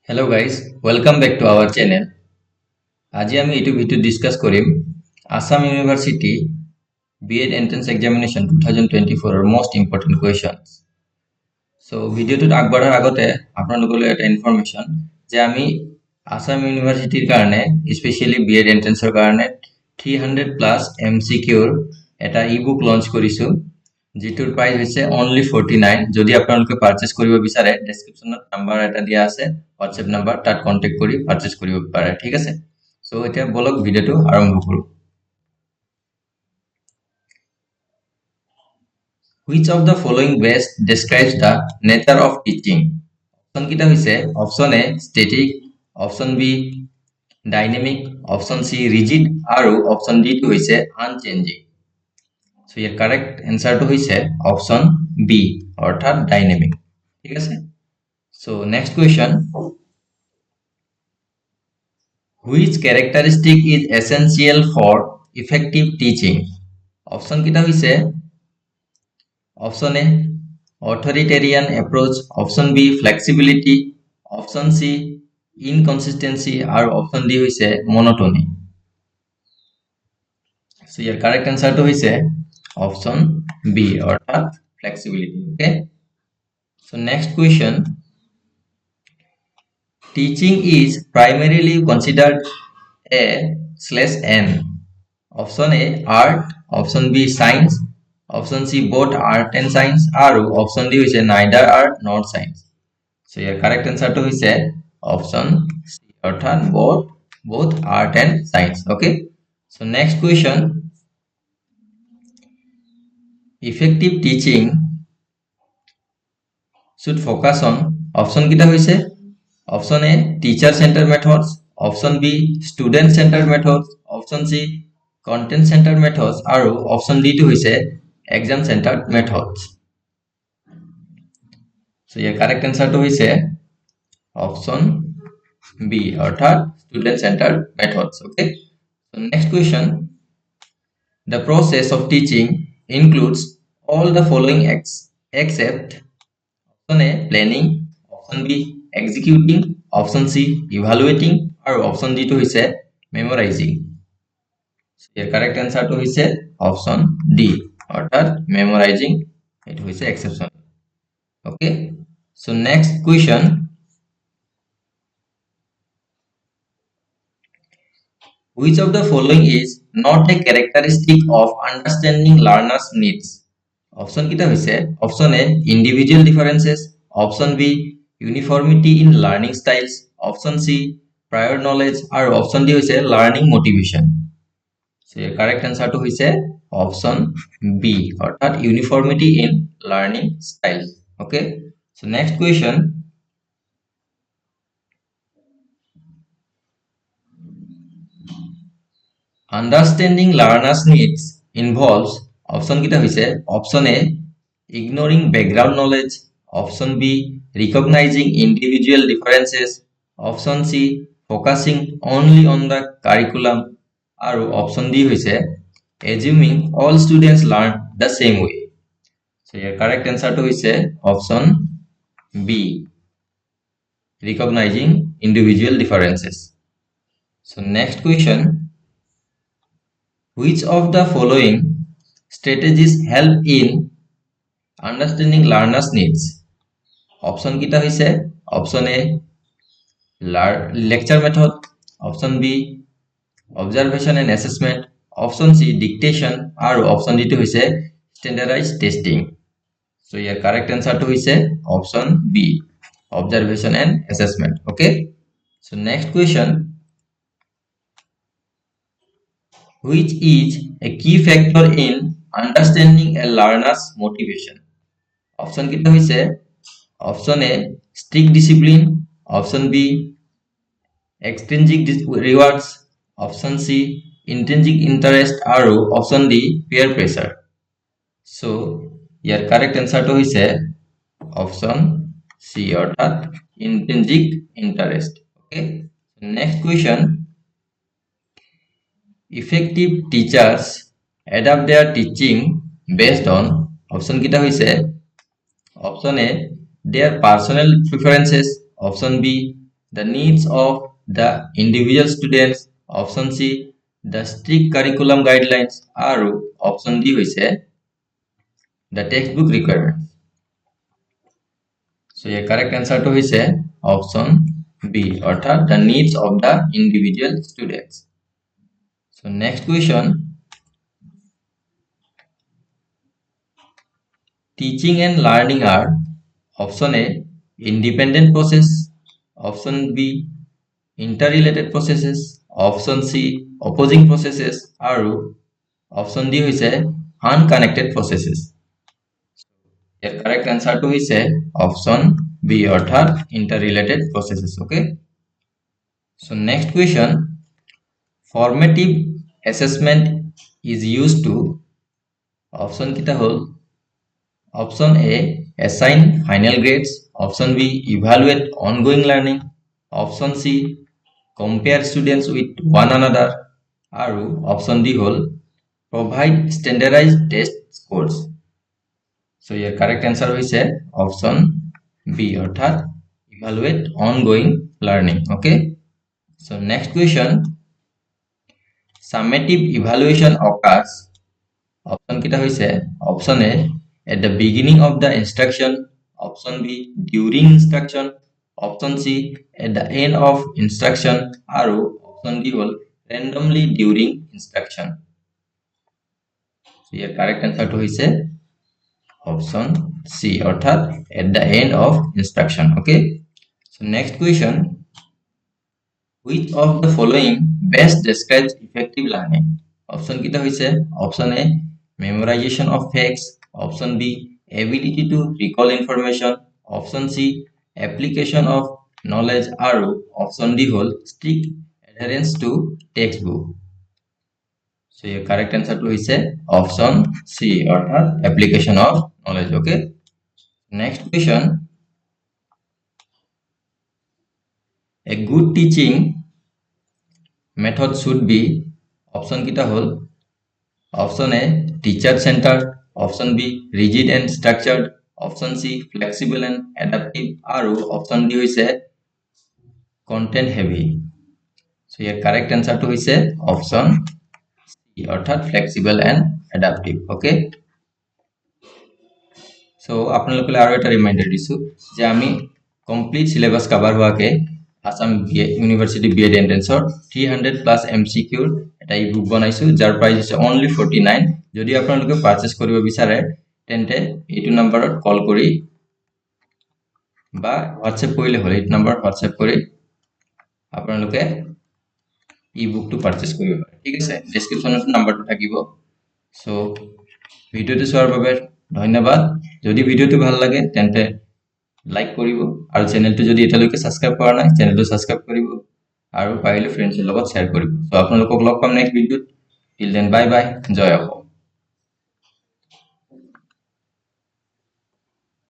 Hello guys, welcome back to our channel. আজি আমি এইটো ভিডিও ডিসকাস কৰিম Assam University B.Ed Entrance Examination 2024 ৰ most important questions. So ভিডিওটোত আগবঢ়াৰ আগতে আপোনালোকলৈ এটা ইনফৰমেশন যে আমি Assam University ৰ কাৰণে স্পেশালি B.Ed Entrance ৰ কাৰণে 300 প্লাস MCQ ৰ এটা ই-বুক লঞ্চ কৰিছো যেটোৰ প্ৰাইস হৈছে only 49 যদি আপোনালোকে পাৰচেজ কৰিব বিচাৰে ডেসক্ৰিপচনত নাম্বাৰ এটা দিয়া আছে WhatsApp নাম্বাৰ তাত কন্টাক্ট কৰি পাৰচেজ কৰিব পাৰে ঠিক আছে সো এতিয়া বলক ভিডিওটো আৰম্ভ কৰো Which of the following best describes the nature of teaching option কিটা হৈছে option A static option B dynamic option C rigid আৰু অপশন D টো হৈছে unchanging So your correct answer to is option B অর্থাৎ dynamic ঠিক আছে So next question Which characteristic is essential for effective teaching option kita hoise option A authoritarian approach option B flexibility option C inconsistency or option D hoise monotony So your correct answer to is option B অর্থাৎ flexibility okay So next question Teaching is primarily considered A/N option A art option B science option C both art and science or option D is neither art nor science So your correct answer to is option C অর্থাৎ both art and science okay So next question Effective teaching should focus on option kita hoise option A teacher centered methods option B student centered methods option C content centered methods আৰু option D টো হৈছে exam centered methods so your correct answer টো হৈছে option B অৰ্থাৎ student centered methods okay so next question the process of teaching includes all the following except option A planning option B executing option C evaluating or option D to is memorizing so your correct answer to is option D অর্থাৎ memorizing it is exception okay so next question which of the following is not a characteristic of understanding learners needs option kita hoise option A individual differences option B uniformity in learning styles option C prior knowledge or option D is learning motivation so your correct answer to is option B অর্থাৎ uniformity in learning styles okay so next question understanding learners needs involves option kita hoise option A ignoring background knowledge option B recognizing individual differences option C focusing only on the curriculum or option D hoise assuming all students learn the same way so your correct answer to is option B recognizing individual differences so next question which of the following strategies help in understanding learners needs option kita hoise option A lecture method option B observation and assessment option C dictation or option D to hoise standardized testing so your correct answer to hoise option B observation and assessment okay so next question which is a key factor in understanding a learner's motivation option kita hoise option A strict discipline option B extrinsic rewards option C intrinsic interest or option D peer pressure so your correct answer to is option C অর্থাৎ intrinsic interest okay next question effective teachers adapt their teaching based on option kita hoise option A their personal preferences option B the needs of the individual students, option C, the strict curriculum guidelines, আৰু option D হৈছে the textbook requirements. So your correct answer to হৈছে option B, অর্থাৎ the needs of the individual students. So next question, teaching and learning are option A, independent process, option B, interrelated processes, option C, opposing processes, আৰু option D হৈছে unconnected processes. Your correct answer to হৈছে option B, অর্থাৎ interrelated processes. Okay. So next question, formative assessment is used to option kita hall option A, assign final grades, option B, evaluate ongoing learning, option C, compare students with one another, আৰু option D hall provide standardized test scores. So your correct answer হৈছে option B, অর্থাৎ evaluate ongoing learning. Okay. So next question, summative evaluation occurs, option kita হৈছে option A, at the beginning of the instruction, option B, during instruction, option C, at the end of instruction, আৰু option D hall randomly during instruction. So your correct answer to হৈছে option C, অর্থাৎ at the end of instruction. Okay. So next question, which of the following best describes effective learning? Option kita hoise option A, memorization of facts, option B, ability to recall information, option C, application of knowledge, আৰু option D hol strict adherence to textbook. So your correct answer to hoise option C, অর্থাৎ application of knowledge. Okay. Next question, a good teaching method should be, option kita hol option A, teacher centered, option B, rigid and structured, option C, flexible and adaptive, আৰু option D hoise content heavy. So your correct answer to hoise option C, অর্থাৎ flexible and adaptive. Okay. So আপোনালোকলৈ আৰু এটা reminder দিছো যে আমি complete syllabus cover হোৱাকে Assam university BEd এন্ট্ৰেন্সৰ 300 প্লাস এমসিকিউ এটা ই-বুক বনাইছো যাৰ প্ৰাইস হৈছে only 49. যদি আপোনালোকে পাৰচেজ কৰিব বিচাৰে তেন্তে এইটো নম্বৰত কল কৰি বা হোৱাটসঅ্যাপ কৰিলে হ'ল। এইটো নম্বৰ হোৱাটসঅ্যাপ কৰি আপোনালোকে ই-বুকটো পাৰচেজ কৰিব পাৰে। ঠিক আছে, ডেসক্ৰিপচনত নম্বৰটো থাকিব। সো ভিডিওটো চোৱাৰ বাবে ধন্যবাদ। যদি ভিডিওটো ভাল লাগে তেন্তে লাইক কৰিব আৰু চেনেলটো যদি এতিয়ালৈকে সাবস্ক্ৰাইব কৰা নাই চেনেলটো সাবস্ক্ৰাইব কৰিব আৰু পাৰিলে ফ্ৰেণ্ডছৰ লগত শ্বেয়াৰ কৰিব। সো আপোনালোকক লগ পাম next ভিডিওত। Till then bye bye, জয় অসম।